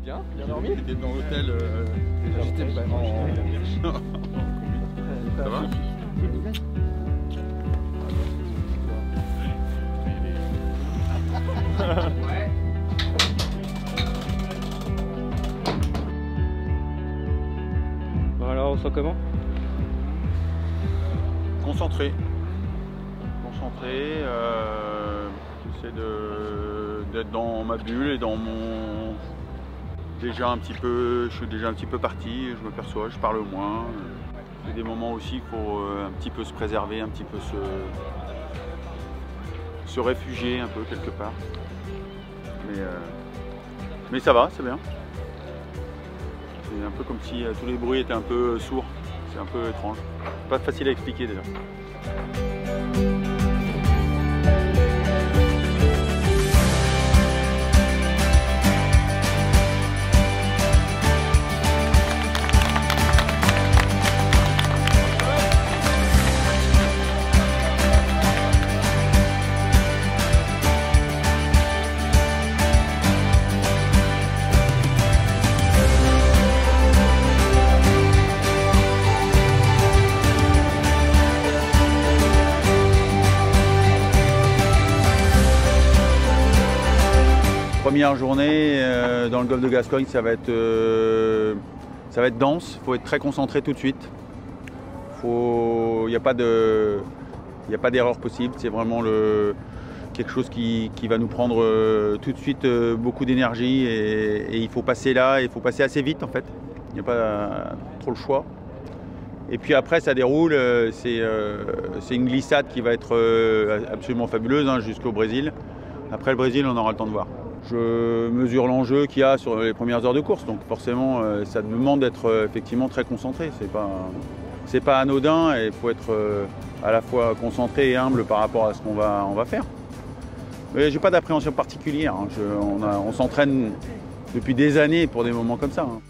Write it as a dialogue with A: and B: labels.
A: Bien dormi.
B: J'étais dans l'hôtel.
A: J'étais pas
B: Ça va?
A: Ouais.
C: Bon alors on sent comment?
B: Concentré. J'essaie d'être dans ma bulle et dans mon. Déjà un petit peu, je suis déjà un petit peu parti, je me perçois, je parle moins. C'est des moments aussi il faut un petit peu se préserver, un petit peu se réfugier un peu quelque part. Mais ça va, c'est bien. C'est un peu comme si tous les bruits étaient un peu sourds. C'est un peu étrange. Pas facile à expliquer déjà. Première journée dans le golfe de Gascogne, ça va être dense, il faut être très concentré tout de suite. Il n'y a pas d'erreur possible, c'est vraiment quelque chose qui va nous prendre tout de suite beaucoup d'énergie et il faut passer là, il faut passer assez vite en fait, il n'y a pas trop le choix. Et puis après ça déroule, c'est une glissade qui va être absolument fabuleuse hein, jusqu'au Brésil. Après le Brésil, on aura le temps de voir. Je mesure l'enjeu qu'il y a sur les premières heures de course, donc forcément ça demande d'être effectivement très concentré. C'est pas anodin et il faut être à la fois concentré et humble par rapport à ce qu'on va faire. Mais j'ai pas d'appréhension particulière, hein. On s'entraîne depuis des années pour des moments comme ça. Hein.